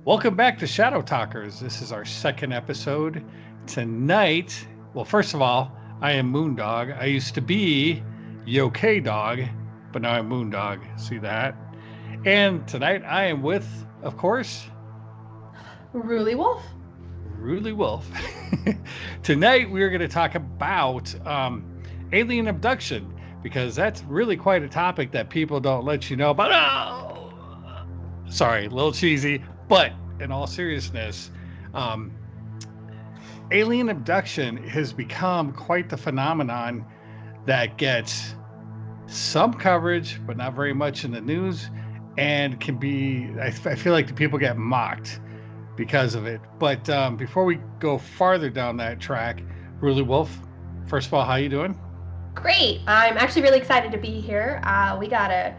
Welcome back to Shadow Talkers. This is our second episode. Tonight, well, first of all, I am MoonDog. I used to be Yokai Dog, but now I'm MoonDog. See that? And tonight I am with, of course, RulyWolf. RulyWolf. Tonight we're going to talk about alien abduction, because that's really quite a topic that people don't let you know about. Oh! Sorry, a little cheesy. But in all seriousness, alien abduction has become quite the phenomenon that gets some coverage, but not very much in the news, and can be, I feel like the people get mocked because of it. But before we go farther down that track, RulyWolf, first of all, how you doing? Great. I'm actually really excited to be here. We got a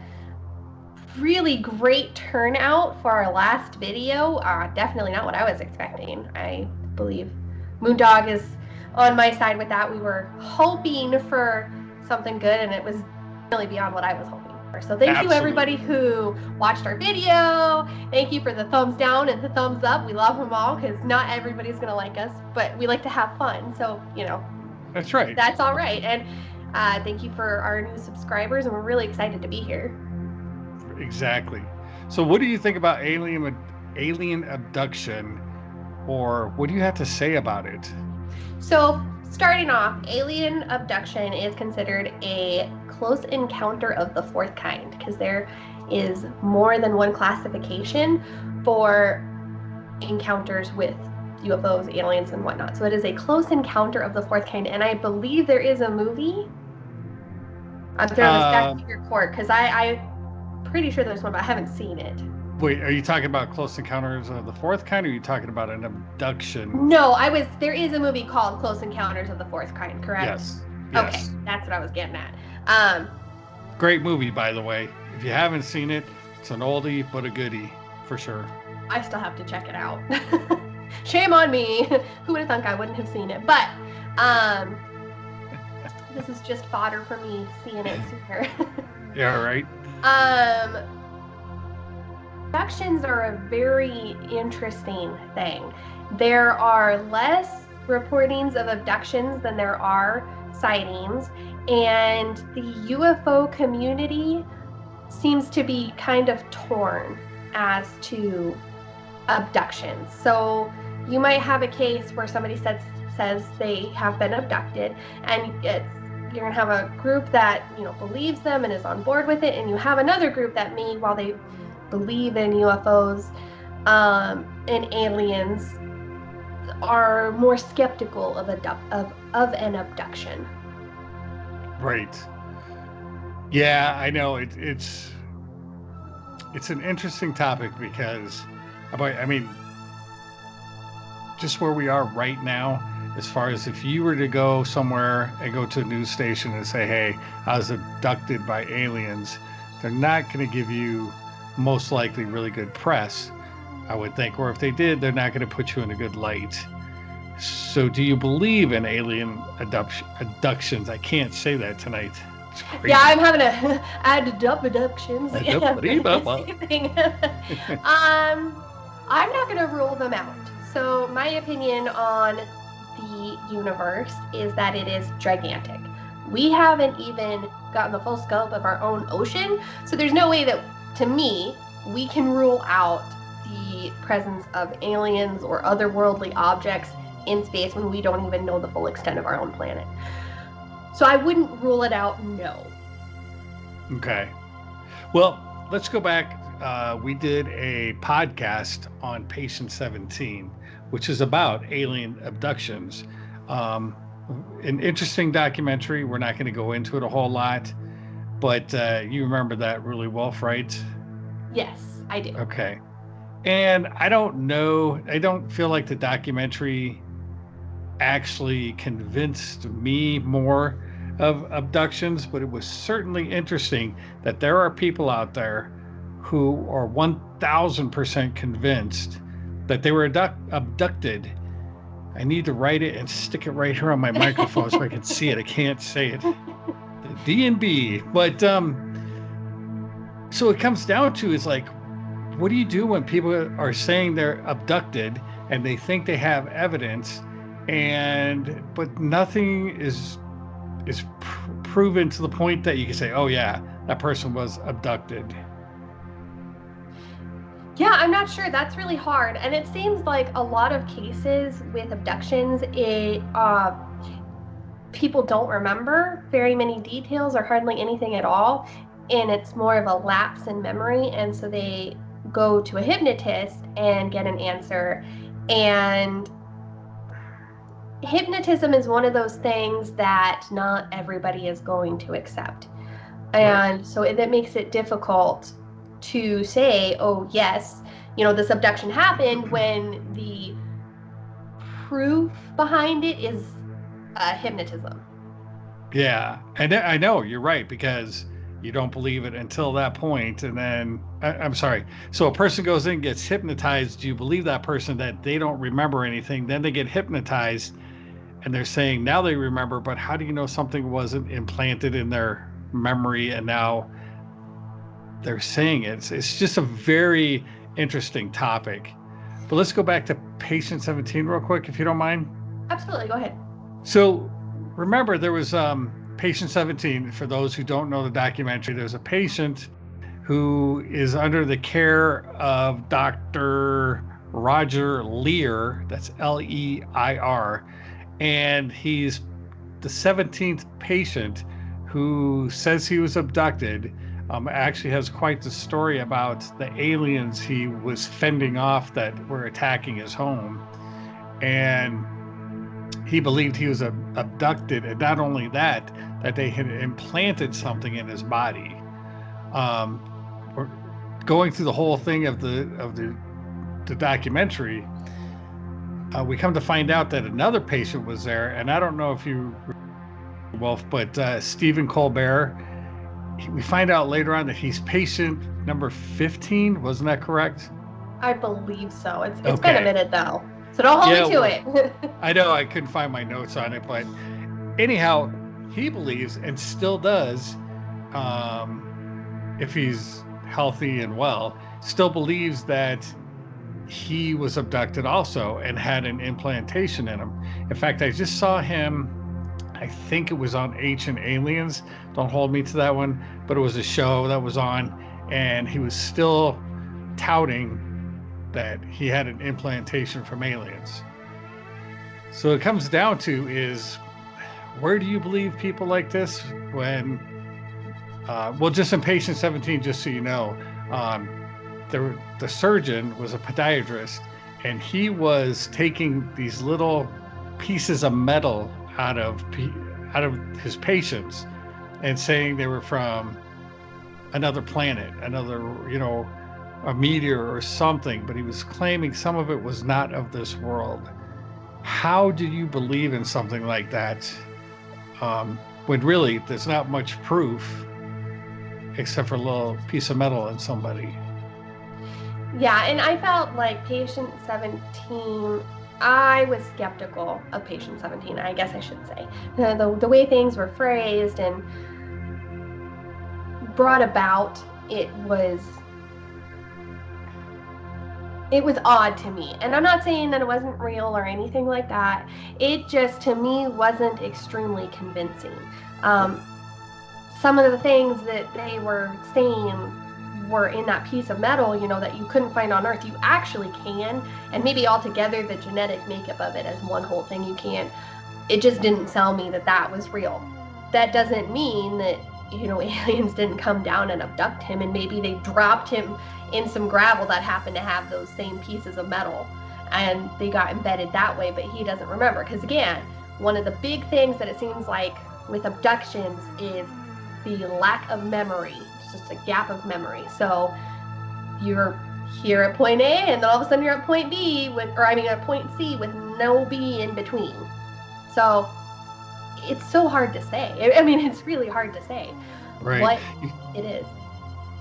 really great turnout for our last video. Definitely not what I was expecting. I believe MoonDog is on my side with that. We were hoping for something good, and it was really beyond what I was hoping for. So thank you everybody who watched our video. Thank you for the thumbs down and the thumbs up. We love them all, because not everybody's going to like us, but we like to have fun. So, That's right. That's all right. And thank you for our new subscribers, and we're really excited to be here. Exactly. So what do you think about alien abduction, or what do you have to say about it? So starting off, alien abduction is considered a close encounter of the fourth kind, because there is more than one classification for encounters with UFOs, aliens, and whatnot. So it is a close encounter of the fourth kind, and I believe there is a movie. I'm throwing this back to your court, because I'm pretty sure there's one, but I haven't seen it. Wait, are you talking about Close Encounters of the Fourth Kind, or are you talking about an abduction? No, there is a movie called Close Encounters of the Fourth Kind, correct? Yes. Okay, that's what I was getting at. Great movie, by the way. If you haven't seen it, it's an oldie but a goodie, for sure. I still have to check it out. Shame on me. Who would have thunk I wouldn't have seen it? But this is just fodder for me seeing it sooner. Yeah, right. Abductions are a very interesting thing. There are less reportings of abductions than there are sightings, and the UFO community seems to be kind of torn as to abductions. So you might have a case where somebody says they have been abducted, and you're going to have a group that believes them and is on board with it, and you have another group that while they believe in UFOs and aliens, are more skeptical of an abduction. Right. Yeah, I know. It's an interesting topic, because just where we are right now, as far as if you were to go somewhere and go to a news station and say, hey, I was abducted by aliens, they're not going to give you most likely really good press, I would think. Or if they did, they're not going to put you in a good light. So do you believe in alien abductions? I can't say that tonight. It's crazy. Yeah, I'm having a abductions. I'm not going to rule them out. So my opinion on the universe is that it is gigantic. We haven't even gotten the full scope of our own ocean, so there's no way that, to me, we can rule out the presence of aliens or otherworldly objects in space when we don't even know the full extent of our own planet. So I wouldn't rule it out, no. Okay. Well, let's go back. We did a podcast on Patient 17, which is about alien abductions. An interesting documentary. We're not going to go into it a whole lot, but you remember that, RulyWolf, right? Yes, I do. Okay. And I don't feel like the documentary actually convinced me more of abductions, but it was certainly interesting that there are people out there who are 1000% convinced that they were abducted. I need to write it and stick it right here on my microphone so I can see it. I can't say it. The D&B. But so it comes down to is like, what do you do when people are saying they're abducted and they think they have evidence, but nothing is proven to the point that you can say, oh yeah, that person was abducted? Yeah, I'm not sure. That's really hard. And it seems like a lot of cases with abductions, people don't remember very many details or hardly anything at all. And it's more of a lapse in memory. And so they go to a hypnotist and get an answer. And hypnotism is one of those things that not everybody is going to accept. And so that makes it difficult to say, oh, yes, this abduction happened, when the proof behind it is hypnotism. Yeah, and I know you're right, because you don't believe it until that point. And then, I'm sorry. So a person goes in, gets hypnotized. You believe that person that they don't remember anything. Then they get hypnotized and they're saying now they remember, but how do you know something wasn't implanted in their memory and now they're saying it? It's just a very interesting topic. But let's go back to patient 17 real quick, if you don't mind. Absolutely, go ahead. So remember, there was patient 17. For those who don't know the documentary, there's a patient who is under the care of Dr. Roger Leir, that's Leir, and he's the 17th patient who says he was abducted. Actually has quite the story about the aliens he was fending off that were attacking his home. And he believed he was abducted, and not only that they had implanted something in his body. We're going through the whole thing of the documentary. We come to find out that another patient was there, and I don't know if you, Wolf, but Stephen Colbert. We find out later on that he's patient number 15. Wasn't that correct? I believe so. It's been a minute though, so don't hold me to it. I know I couldn't find my notes on it, but anyhow, he believes, and still does, if he's healthy and well, still believes that he was abducted also and had an implantation in him. In fact, I just saw him, I think it was on Ancient Aliens. Don't hold me to that one, but it was a show that was on, and he was still touting that he had an implantation from aliens. So it comes down to is, where do you believe people like this when, well, just in patient 17, just so you know, the surgeon was a podiatrist, and he was taking these little pieces of metal out of his patients and saying they were from another planet, another, a meteor or something, but he was claiming some of it was not of this world. How do you believe in something like that when really there's not much proof except for a little piece of metal in somebody? Yeah, and I felt like patient 17, I was skeptical of patient 17, I guess I should say. The way things were phrased and brought about, it was odd to me. And I'm not saying that it wasn't real or anything like that. It just, to me, wasn't extremely convincing. Some of the things that they were saying were in that piece of metal, that you couldn't find on Earth. You actually can, and maybe altogether the genetic makeup of it as one whole thing you can. It just didn't tell me that was real. That doesn't mean that, aliens didn't come down and abduct him, and maybe they dropped him in some gravel that happened to have those same pieces of metal, and they got embedded that way, but he doesn't remember. Because again, one of the big things that it seems like with abductions is the lack of memory. Just a gap of memory. So you're here at point A, and then all of a sudden you're at point B at point C with no B in between. So it's so hard to say. I mean, it's really hard to say what it is.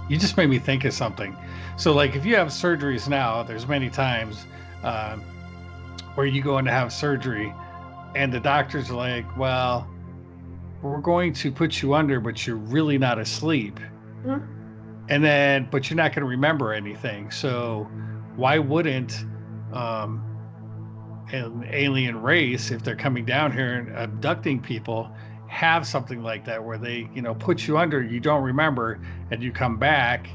You just made me think of something. So like if you have surgeries now, there's many times where you go in to have surgery and the doctors are like, well, we're going to put you under, but you're really not asleep. Mm-hmm. and then, but you're not going to remember anything. So why wouldn't an alien race, if they're coming down here and abducting people, have something like that where they, put you under, you don't remember, and you come back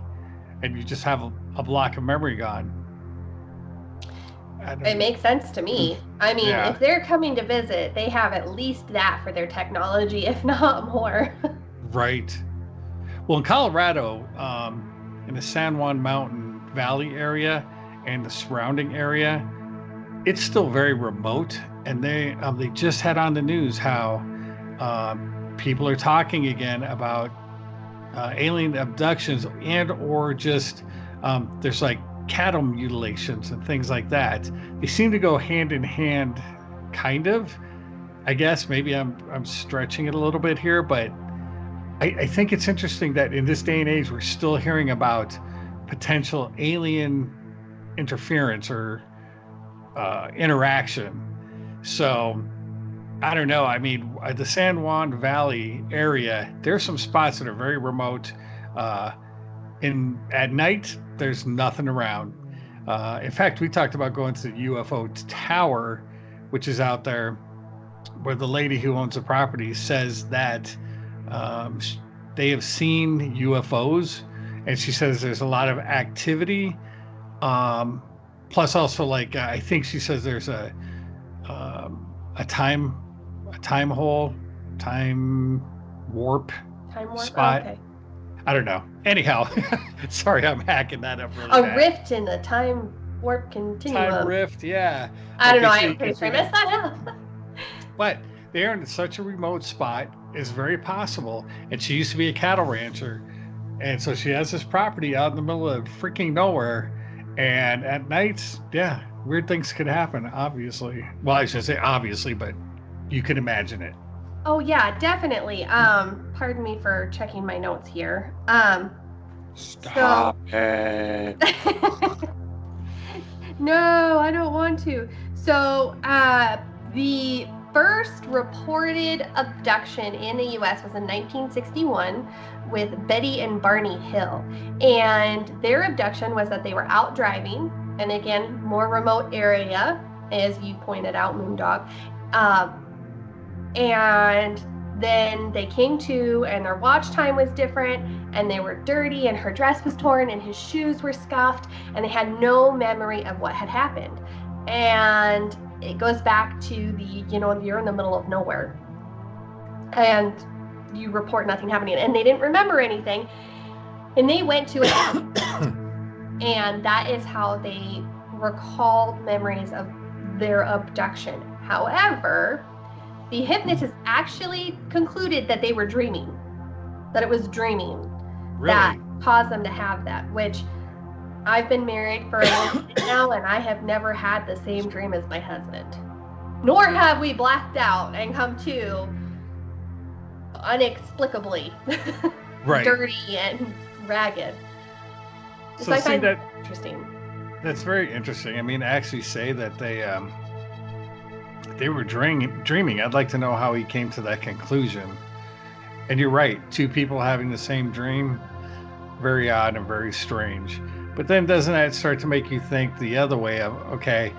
and you just have a block of memory gone? It makes sense to me. I mean, Yeah. if they're coming to visit, they have at least that for their technology, if not more. Right. Well, in Colorado, in the San Juan Mountain Valley area and the surrounding area, it's still very remote, and they just had on the news how people are talking again about alien abductions, and or just there's like cattle mutilations and things like that. They seem to go hand in hand, kind of. I guess maybe I'm stretching it a little bit here, but I think it's interesting that in this day and age we're still hearing about potential alien interference or interaction. So I don't know. I mean, the San Juan Valley area, there's some spots that are very remote. At night, there's nothing around. In fact, we talked about going to the UFO tower, which is out there, where the lady who owns the property says that they have seen UFOs, and she says there's a lot of activity. Plus, also, like I think she says there's a time warp spot. Okay. I don't know. Anyhow, sorry, I'm hacking that up really A bad. rift in the time warp continuum. Time rift, yeah. I don't know. I'm pretty sure I messed that up. But they're in such a remote spot. It's very possible. And she used to be a cattle rancher, and so she has this property out in the middle of freaking nowhere. And at nights, yeah, weird things could happen. Obviously, well, I should say obviously, but you can imagine it. Oh yeah, definitely. Pardon me for checking my notes here. Stop it. No, I don't want to. So, the first reported abduction in the U.S. was in 1961 with Betty and Barney Hill. And their abduction was that they were out driving, and again, more remote area, as you pointed out, MoonDog. And then they came to, and their watch time was different, and they were dirty, and her dress was torn, and his shoes were scuffed, and they had no memory of what had happened. And it goes back to the, you're in the middle of nowhere, and you report nothing happening, and they didn't remember anything, and they went to it, and that is how they recalled memories of their abduction. However, the hypnotist actually concluded that they were dreaming, that it was dreaming that caused them to have that, which I've been married for a little bit now, and I have never had the same dream as my husband. Nor have we blacked out and come to inexplicably dirty and ragged. So I find that interesting. That's very interesting. I mean, actually say that they were dreaming. I'd like to know how he came to that conclusion. And you're right, two people having the same dream, very odd and very strange. But then doesn't that start to make you think the other way of, okay,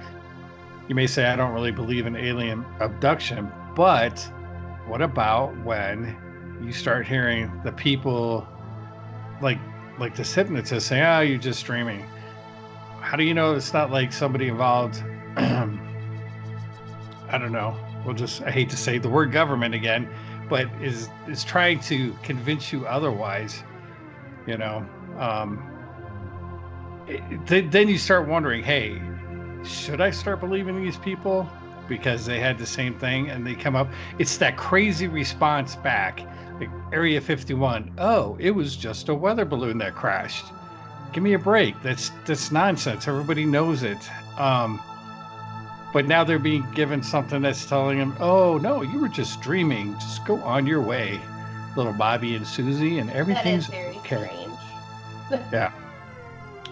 you may say I don't really believe in alien abduction, but what about when you start hearing the people like this hypnotist say, oh, you're just dreaming? How do you know it's not like somebody involved? I don't know. I hate to say the word government again, but is trying to convince you otherwise, then you start wondering, hey, should I start believing these people because they had the same thing and they come up? It's that crazy response back, like Area 51. Oh, it was just a weather balloon that crashed. Give me a break. That's nonsense. Everybody knows it. But now they're being given something that's telling them, oh, no, you were just dreaming. Just go on your way, little Bobby and Susie, and everything's very okay. Strange. Yeah.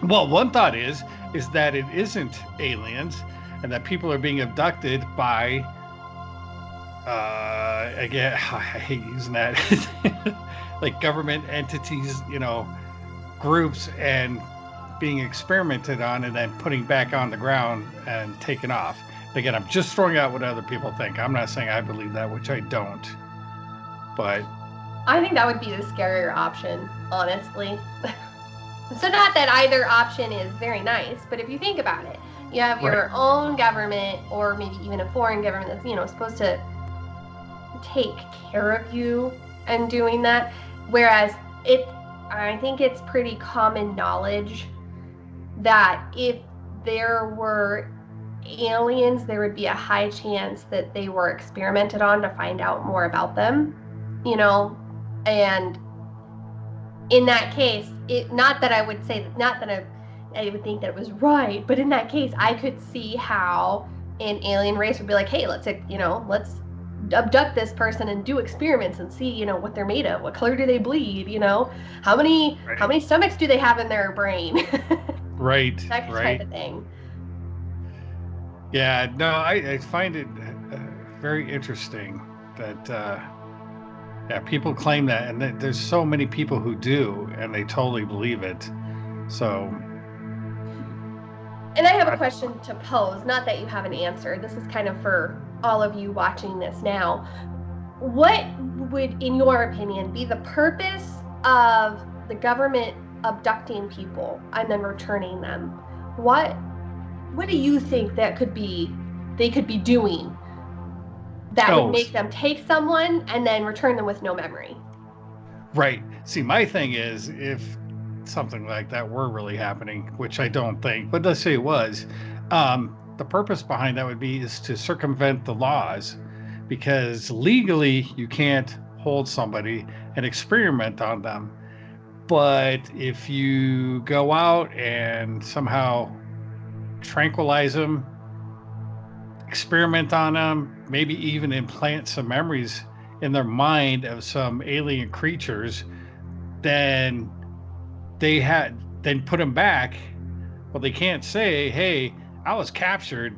Well, one thought is that it isn't aliens and that people are being abducted by, again, I hate using that, like government entities, groups and being experimented on and then putting back on the ground and taken off. Again, I'm just throwing out what other people think. I'm not saying I believe that, which I don't. But I think that would be the scarier option, honestly. So not that either option is very nice, but if you think about it, you have your own government, or maybe even a foreign government that's, you know, supposed to take care of you and doing that. Whereas I think it's pretty common knowledge that if there were aliens, there would be a high chance that they were experimented on to find out more about them, you know, and in that case, not that I would say, not that I would think that it was right, but in that case, I could see how an alien race would be like, hey, let's abduct this person and do experiments and see, you know, what they're made of, what color do they bleed, you know, how many stomachs do they have in their brain, right, that type of thing. Yeah, no, I find it very interesting that people claim that, and there's so many people who do, and they totally believe it. So, and I have a question to pose, not that you have an answer. This is kind of for all of you watching this now. What would, in your opinion, be the purpose of the government abducting people and then returning them? What do you think they could be doing that would make them take someone and then return them with no memory? Right. See, my thing is, if something like that were really happening, which I don't think, but let's say it was, the purpose behind that would be is to circumvent the laws, because legally you can't hold somebody and experiment on them. But if you go out and somehow tranquilize them, experiment on them, maybe even implant some memories in their mind of some alien creatures, then put them back. Well, they can't say, hey, I was captured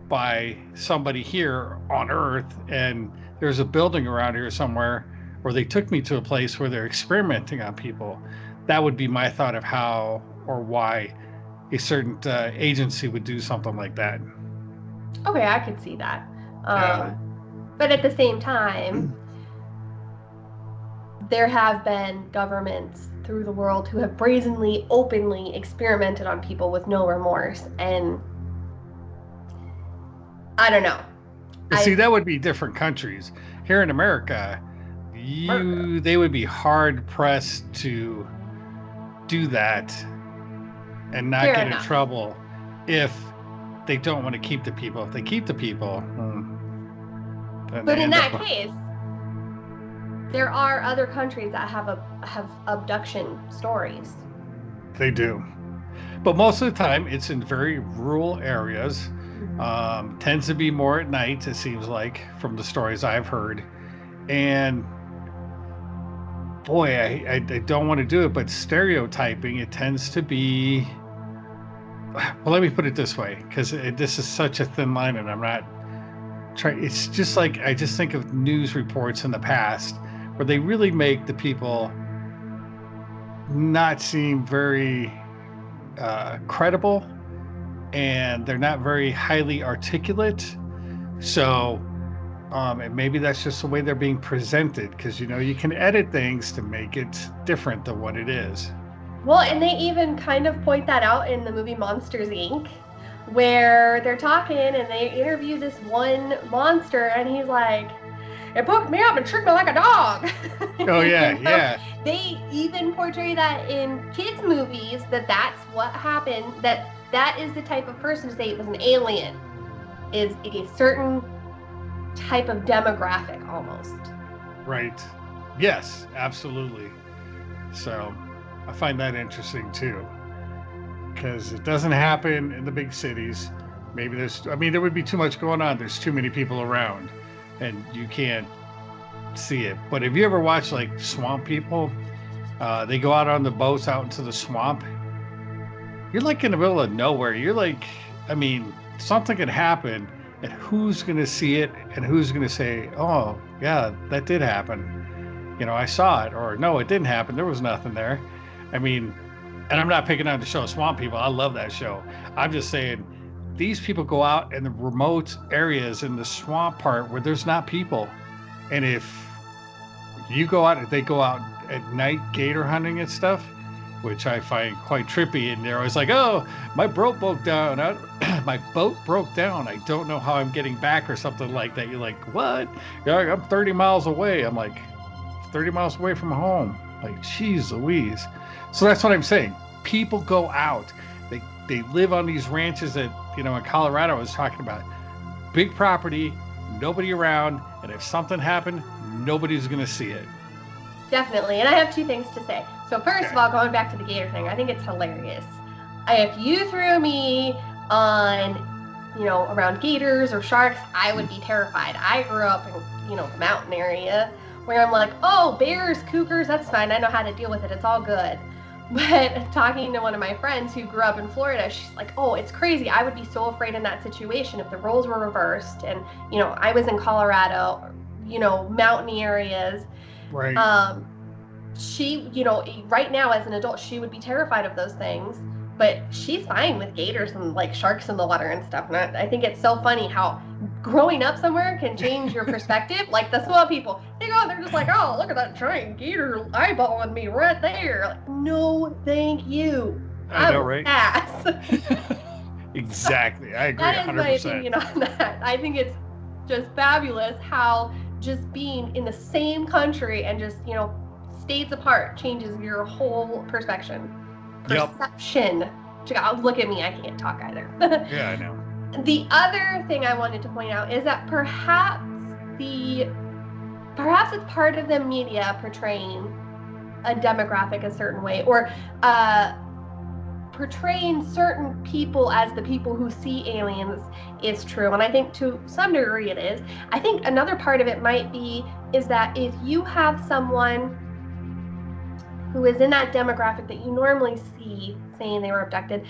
by somebody here on Earth and there's a building around here somewhere, or they took me to a place where they're experimenting on people. That would be my thought of how or why a certain agency would do something like that. Okay, I could see that. But at the same time, there have been governments through the world who have brazenly, openly experimented on people with no remorse. And I don't know. See, that would be different countries. Here in America, they would be hard pressed to do that and not get in trouble if they don't want to keep the people. If they keep the people, but in that case, there are other countries that have abduction stories. They do, but most of the time it's in very rural areas. Tends to be more at night, it seems like, from the stories I've heard. And boy, I don't want to do it, but stereotyping, it tends to be, well, let me put it this way, because this is such a thin line, and I'm not trying. It's just like, I just think of news reports in the past where they really make the people not seem very credible, and they're not very highly articulate. So and maybe that's just the way they're being presented, because you know, you can edit things to make it different than what it is. Well, and they even kind of point that out in the movie Monsters, Inc., where they're talking and they interview this one monster, and he's like, it poked me up and tricked me like a dog. Oh, yeah, yeah. They even portray that in kids' movies, that's what happened, that is the type of person to say it was an alien, is a certain type of demographic almost. Right. Yes, absolutely. So I find that interesting too, because it doesn't happen in the big cities. Maybe there would be too much going on. There's too many people around and you can't see it. But have you ever watched like swamp people? They go out on the boats out into the swamp. You're like in the middle of nowhere. You're like, something could happen, and who's going to see it and who's going to say, oh, yeah, that did happen. You know, I saw it, or no, it didn't happen. There was nothing there. And I'm not picking on the show Swamp People. I love that show. I'm just saying these people go out in the remote areas in the swamp part where there's not people. And if you go out, if they go out at night gator hunting and stuff, which I find quite trippy, and they're always like, oh, my boat broke down. My boat broke down. I don't know how I'm getting back or something like that. You're like, what? You're like, I'm 30 miles away. I'm like, 30 miles away from home. Like, geez Louise. So that's what I'm saying. People go out. They live on these ranches that, in Colorado I was talking about. Big property, nobody around, and if something happened, nobody's going to see it. Definitely. And I have two things to say. So first of all, going back to the gator thing, I think it's hilarious. If you threw me on, around gators or sharks, I would be terrified. I grew up in, the mountain area where I'm like, oh, bears, cougars, that's fine. I know how to deal with it. It's all good. But talking to one of my friends who grew up in Florida, she's like, oh, it's crazy. I would be so afraid in that situation if the roles were reversed. And, I was in Colorado, mountainy areas. Right. She, right now as an adult, she would be terrified of those things, but she's fine with gators and like sharks in the water and stuff. And I think it's so funny how growing up somewhere can change your perspective. Like the Swamp People, they go, they're just like, oh, look at that giant gator eyeballing me right there. Like, no, thank you. I know, right? Pass. Exactly. I agree. That is 100%. my opinion on that. I think it's just fabulous how just being in the same country and just, states apart changes your whole perception. Yep. Look at me, I can't talk either. Yeah, I know. The other thing I wanted to point out is that perhaps it's part of the media portraying a demographic a certain way, or portraying certain people as the people who see aliens is true. And I think to some degree it is. I think another part of it is that if you have someone who is in that demographic that you normally see saying they were abducted,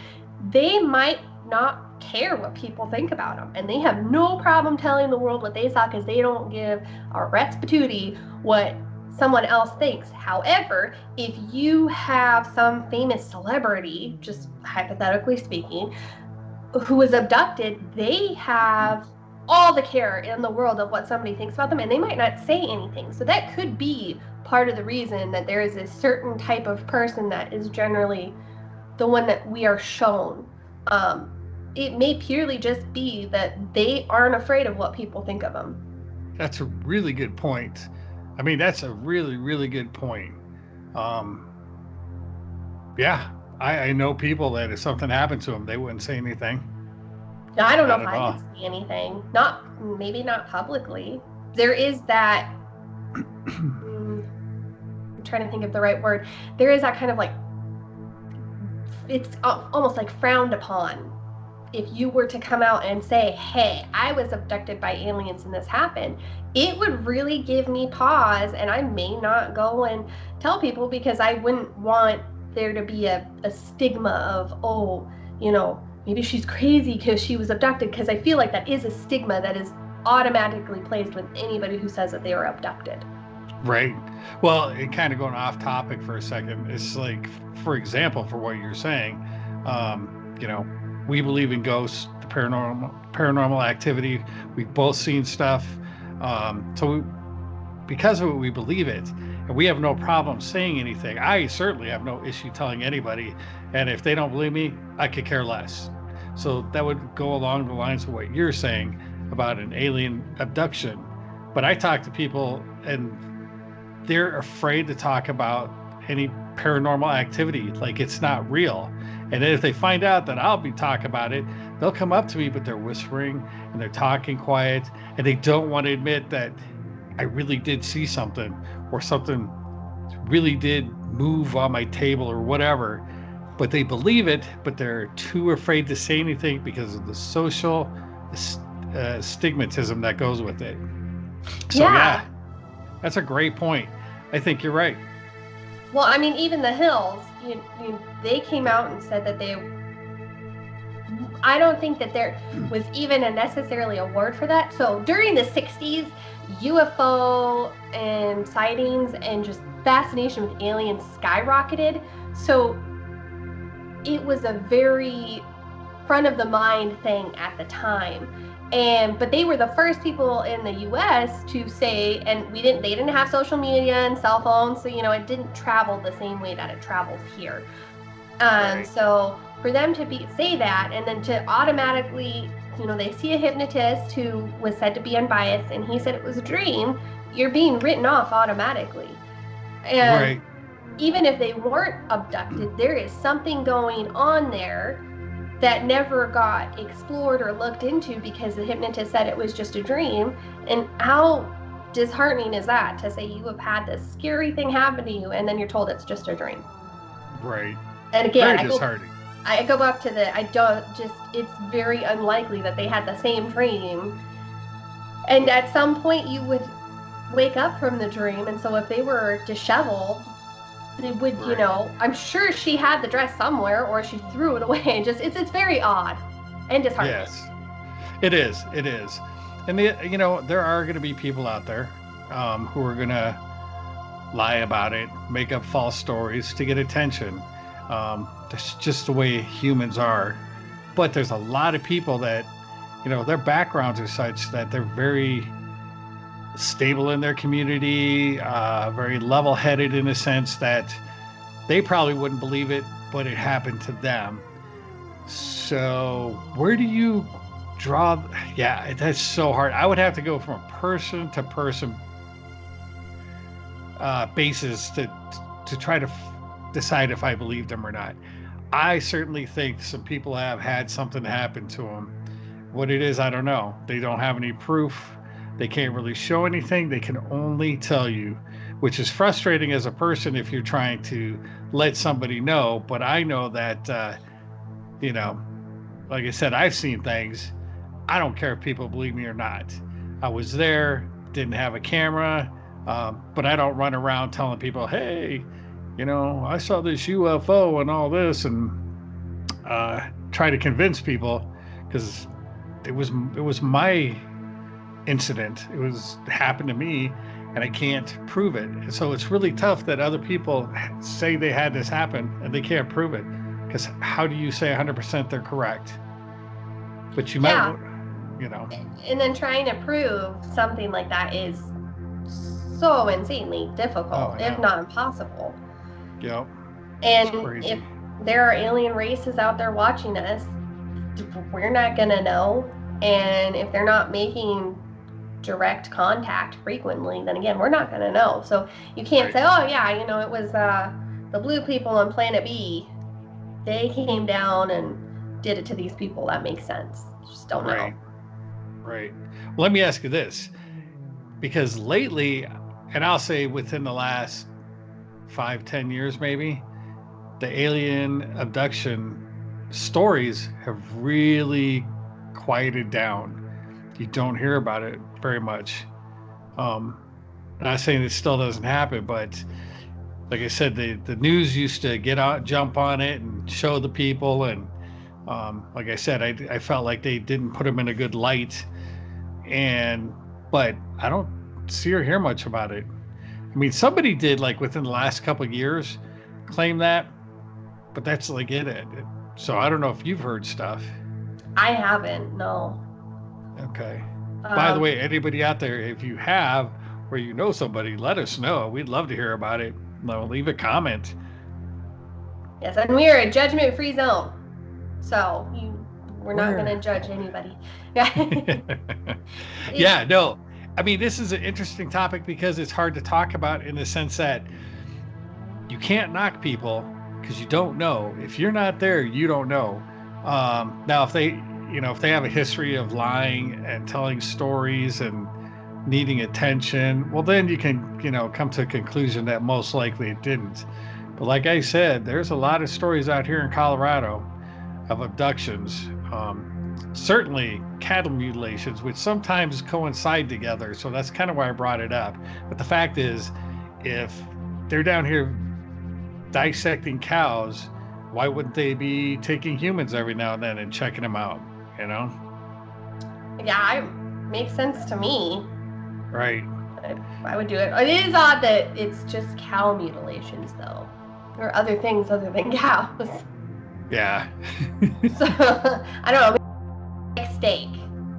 they might not care what people think about them. And they have no problem telling the world what they saw because they don't give a rat's patootie what someone else thinks. However, if you have some famous celebrity, just hypothetically speaking, who was abducted, they have all the care in the world of what somebody thinks about them, and they might not say anything. So that could be part of the reason that there is a certain type of person that is generally the one that we are shown. It may purely just be that they aren't afraid of what people think of them. That's a really good point. I mean, that's a really, really good point. Yeah, I know people that if something happened to them, they wouldn't say anything. I don't know if I would say anything. Maybe not publicly. There is that, I'm trying to think of the right word. There is that kind of like, it's almost like frowned upon. If you were to come out and say, hey, I was abducted by aliens and this happened, it would really give me pause, and I may not go and tell people because I wouldn't want there to be a stigma of, oh, maybe she's crazy because she was abducted, because I feel like that is a stigma that is automatically placed with anybody who says that they were abducted. Right. Well, it kind of going off topic for a second. It's like, for example, for what you're saying, we believe in ghosts, the paranormal activity. We've both seen stuff. Because of it, we believe it. And we have no problem saying anything. I certainly have no issue telling anybody. And if they don't believe me, I could care less. So that would go along the lines of what you're saying about an alien abduction. But I talk to people and they're afraid to talk about any paranormal activity, like it's not real. And then if they find out that I'll be talking about it, they'll come up to me, but they're whispering and they're talking quiet, and they don't want to admit that I really did see something, or something really did move on my table or whatever. But they believe it, but they're too afraid to say anything because of the social stigmatism that goes with it. So yeah, that's a great point. I think you're right. Well, I mean, even the Hills, they came out and said that I don't think that there was even necessarily a word for that. So during the 60s, UFO and sightings and just fascination with aliens skyrocketed. So it was a very front of the mind thing at the time. But they were the first people in the US to say, and they didn't have social media and cell phones, so it didn't travel the same way that it travels here. Right. So for them to say that, and then to automatically, they see a hypnotist who was said to be unbiased, and he said it was a dream, you're being written off automatically. And Right. even if they weren't abducted, there is something going on there that never got explored or looked into because the hypnotist said it was just a dream. And how disheartening is that, to say you have had this scary thing happen to you and then you're told it's just a dream? Right. And again, Very disheartening. I go back to it's very unlikely that they had the same dream. And at some point you would wake up from the dream, and so if they were disheveled, they would, Right. I'm sure she had the dress somewhere, or she threw it away. It's very odd and disheartening. Yes, it is. It is. And there are going to be people out there who are going to lie about it, make up false stories to get attention. That's just the way humans are. But there's a lot of people that, their backgrounds are such that they're very stable in their community, very level-headed in a sense that they probably wouldn't believe it, but it happened to them. So where do you draw? Yeah, that's so hard. I would have to go from a person to person basis to try to decide if I believe them or not. I certainly think some people have had something happen to them. What it is, I don't know. They don't have any proof. They can't really show anything. They can only tell you, which is frustrating as a person if you're trying to let somebody know. But I know that, like I said, I've seen things. I don't care if people believe me or not. I was there, didn't have a camera, but I don't run around telling people, hey, I saw this UFO and all this, and try to convince people, because it was my incident. It happened to me, and I can't prove it. And so it's really tough that other people say they had this happen and they can't prove it, because how do you say 100% they're correct? But you might, And then trying to prove something like that is so insanely difficult, if not impossible. Yep. And if there are alien races out there watching us, we're not gonna know. And if they're not making direct contact frequently, then again, we're not gonna know. So you can't say, oh yeah, it was the blue people on planet B. They came down and did it to these people. That makes sense. Just don't know. Right. Well, let me ask you this, because lately, and I'll say within the last 5-10 years maybe, the alien abduction stories have really quieted down. You don't hear about it very much. Not saying it still doesn't happen, but like I said, the news used to jump on it and show the people, and like I said, I felt like they didn't put them in a good light, but I don't see or hear much about it. I mean, somebody did, like within the last couple of years, claim that, but that's like it. So I don't know if you've heard stuff. I haven't, no. Okay. By the way, anybody out there, if you have, or somebody, let us know. We'd love to hear about it. Leave a comment. Yes, and we are a judgment-free zone, so we're not going to judge anybody. Yeah, no. I mean, this is an interesting topic because it's hard to talk about, in the sense that you can't knock people because you don't know. If you're not there, you don't know. Now, if they have a history of lying and telling stories and needing attention, well, then you can, come to a conclusion that most likely it didn't. But like I said, there's a lot of stories out here in Colorado of abductions. Certainly cattle mutilations, which sometimes coincide together. So that's kind of why I brought it up. But the fact is, if they're down here dissecting cows, why wouldn't they be taking humans every now and then and checking them out? Yeah, it makes sense to me. Right. I would do it. It is odd that it's just cow mutilations, though, or other things other than cows. Yeah. So I don't know, maybe like steak.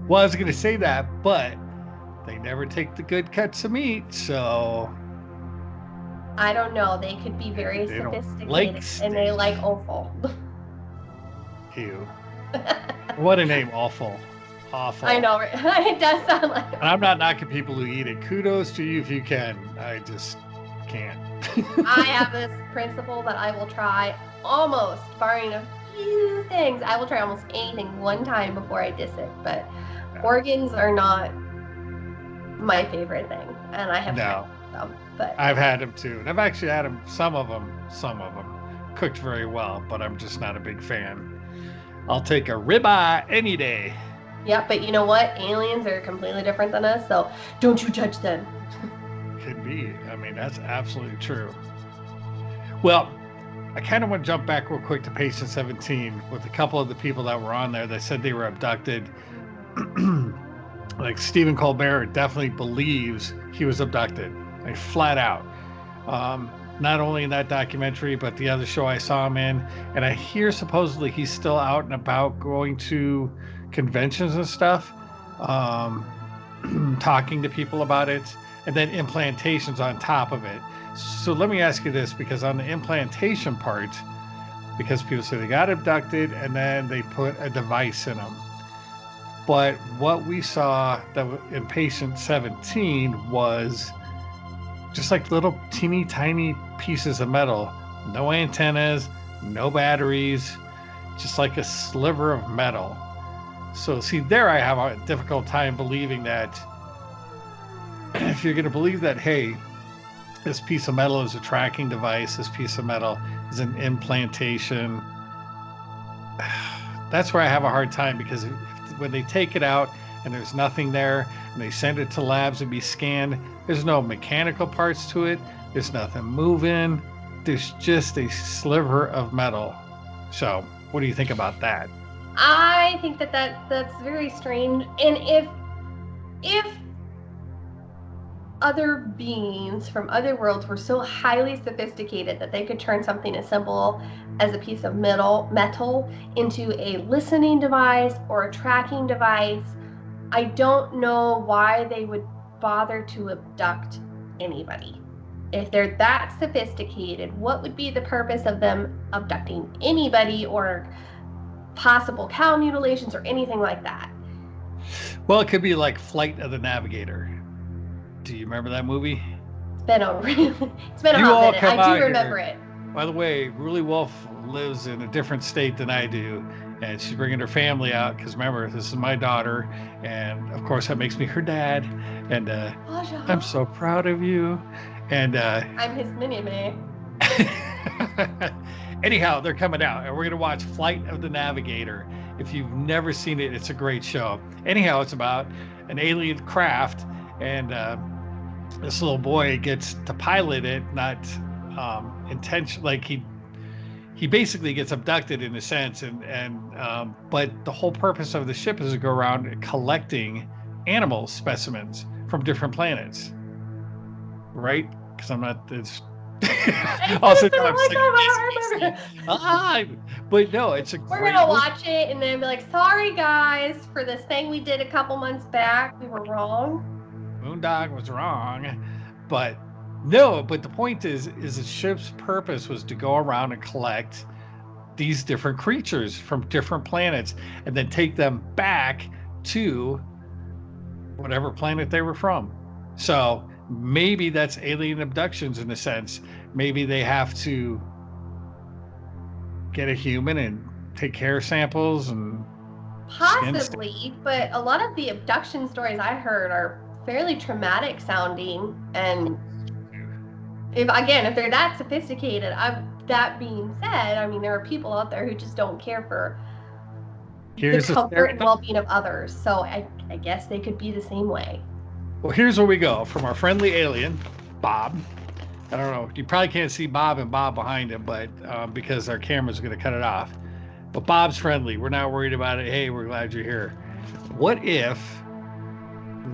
Well, I was going to say that, but they never take the good cuts of meat, so I don't know. They could be very they don't sophisticated like and they steak. like offal. Ew. What a name, awful. Awful. I know, right? It does sound like. And I'm not knocking people who eat it. Kudos to you if you can. I just can't. I have this principle that I will try almost, barring a few things, I will try almost anything one time before I diss it. But organs are not my favorite thing, and I have tried them. But I've had them too, and I've actually had them. Some of them cooked very well, but I'm just not a big fan. I'll take a ribeye any day. Yeah, but you know what? Aliens are completely different than us, so don't you judge them. Could be. I mean, that's absolutely true. Well, I kind of want to jump back real quick to patient 17 with a couple of the people that were on there that said they were abducted. Like Stephen Colbert definitely believes he was abducted, like flat out. Not only in that documentary, but the other show I saw him in. And I hear supposedly he's still out and about going to conventions and stuff, talking to people about it, and then implantations on top of it. So let me ask you this, because on the implantation part, because people say they got abducted and then they put a device in them. But what we saw that in patient 17 was just like little teeny tiny pieces of metal, no antennas, no batteries, just like a sliver of metal. So see, there I have a difficult time believing that. If you're going to believe that, hey, this piece of metal is a tracking device, this piece of metal is an implantation, that's where I have a hard time, because when they take it out and there's nothing there and they send it to labs and be scanned, there's no mechanical parts to it, there's nothing moving, there's just a sliver of metal. So what do you think about that? I think that's very strange. And if other beings from other worlds were so highly sophisticated that they could turn something as simple as a piece of metal into a listening device or a tracking device, I don't know why they would bother to abduct anybody. If they're that sophisticated, what would be the purpose of them abducting anybody, or possible cow mutilations or anything like that? Well, it could be like Flight of the Navigator. Do you remember that movie? It's been a hot minute. I do remember it. By the way, RulyWolf lives in a different state than I do, and she's bringing her family out because remember, this is my daughter, and of course that makes me her dad, and I'm so proud of you. And I'm his mini-me. Anyhow, they're coming out, and we're gonna watch Flight of the Navigator. If you've never seen it, it's a great show. Anyhow, it's about an alien craft, and this little boy gets to pilot it, not intention, like he basically gets abducted in a sense, and but the whole purpose of the ship is to go around collecting animal specimens from different planets, right? Because I'm not this. Also, but no, it's a. We're gonna watch it and then be like, "Sorry guys for this thing we did a couple months back. We were wrong. MoonDog was wrong," but no. But the point is the ship's purpose was to go around and collect these different creatures from different planets, and then take them back to whatever planet they were from. So maybe that's alien abductions in a sense. Maybe they have to get a human and take hair samples and possibly, but a lot of the abduction stories I heard are fairly traumatic sounding, and if they're that sophisticated, that being said, I mean, there are people out there who just don't care for the comfort and well-being of others, so I guess they could be the same way. Well, here's where we go from our friendly alien, Bob. I don't know, you probably can't see Bob and Bob behind him, but because our camera's going to cut it off. But Bob's friendly. We're not worried about it. Hey, we're glad you're here. What if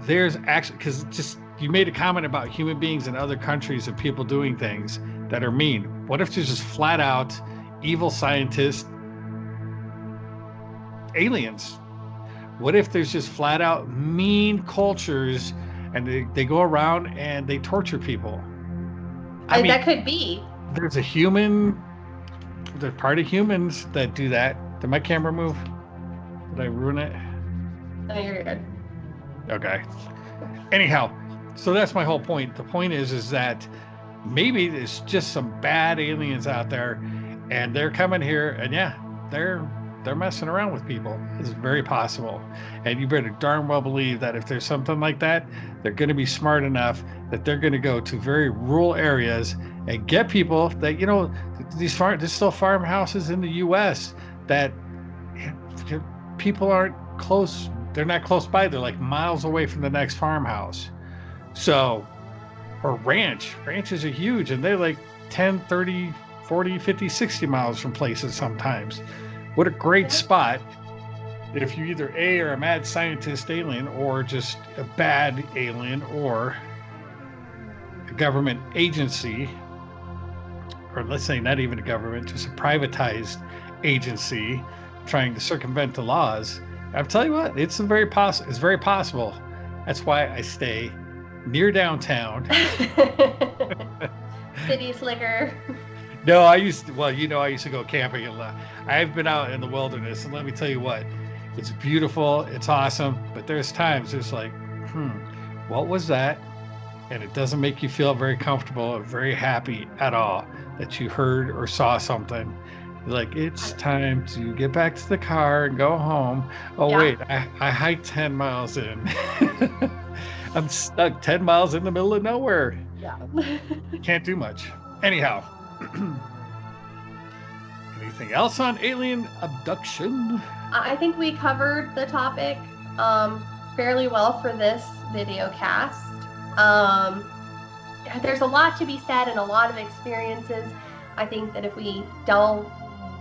there's actually, because just you made a comment about human beings in other countries and people doing things that are mean. What if there's just flat out evil scientists aliens? What if there's just flat out mean cultures and they go around and they torture people? I mean, that could be. there's part of humans that do that. Did my camera move? Did I ruin it? No, you're good. Okay. Anyhow, so that's my whole point. The point is that maybe there's just some bad aliens out there, and they're coming here, and yeah, they're messing around with people. It's very possible, and you better darn well believe that if there's something like that, they're going to be smart enough that they're going to go to very rural areas and get people that, you know, there's still farmhouses in the U.S. that people aren't close. They're not close by. They're like miles away from the next farmhouse. So, or ranches are huge, and they're like 10, 30, 40, 50, 60 miles from places sometimes. What a great spot if you either A, are a mad scientist alien, or just a bad alien, or a government agency, or let's say not even a government, just a privatized agency trying to circumvent the laws. I'll tell you what, it's very possible. That's why I stay near downtown. City slicker. No, I used to go camping a lot. I've been out in the wilderness, and let me tell you what, it's beautiful, it's awesome, but there's times it's like, what was that? And it doesn't make you feel very comfortable or very happy at all that you heard or saw something. Like, it's time to get back to the car and go home. Oh, yeah. Wait, I hiked 10 miles in. I'm stuck 10 miles in the middle of nowhere. Yeah. Can't do much. Anyhow. Anything else on alien abduction? I think we covered the topic fairly well for this video cast. There's a lot to be said and a lot of experiences. I think that if we delve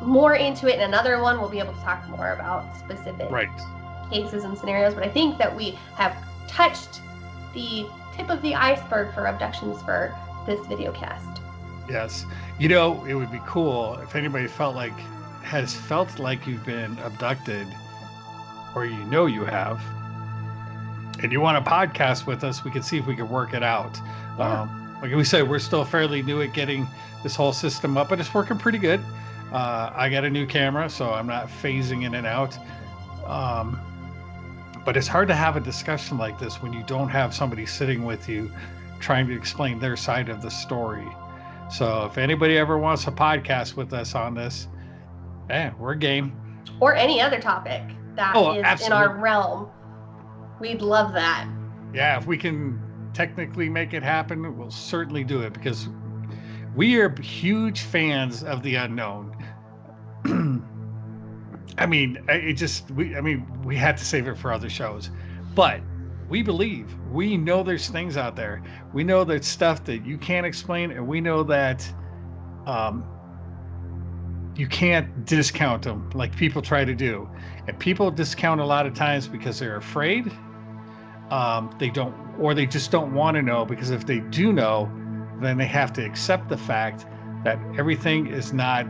more into it in another one, we'll be able to talk more about specific cases and scenarios. But I think that we have touched the tip of the iceberg for abductions for this video cast. Yes. You know, it would be cool if anybody has felt like you've been abducted, or you know you have, and you want to podcast with us, we can see if we can work it out. Yeah. Like we said, we're still fairly new at getting this whole system up, but it's working pretty good. I got a new camera, so I'm not phasing in and out. But it's hard to have a discussion like this when you don't have somebody sitting with you trying to explain their side of the story. So if anybody ever wants to podcast with us on this, we're game. Or any other topic that is absolutely in our realm. We'd love that. Yeah, if we can technically make it happen, we'll certainly do it, because we are huge fans of the unknown. I mean, we had to save it for other shows, but we know there's things out there. We know there's stuff that you can't explain, and we know that you can't discount them like people try to do. And people discount a lot of times because they're afraid. They just don't want to know, because if they do know, then they have to accept the fact that everything is not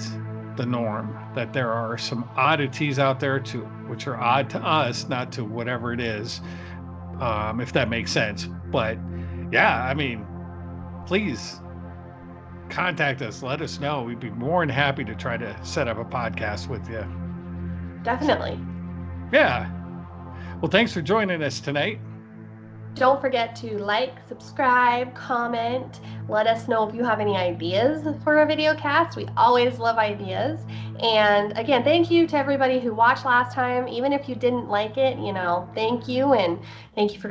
the norm, that there are some oddities out there which are odd to us, not to whatever it is, if that makes sense. But yeah, I mean, please contact us, let us know. We'd be more than happy to try to set up a podcast with you. Definitely. Yeah. Well, thanks for joining us tonight. Don't forget to like, subscribe, comment. Let us know if you have any ideas for a video cast. We always love ideas. And again, thank you to everybody who watched last time. Even if you didn't like it, thank you. And thank you for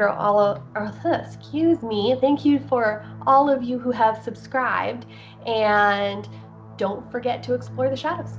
thank you for all of you who have subscribed. And don't forget to explore the shadows.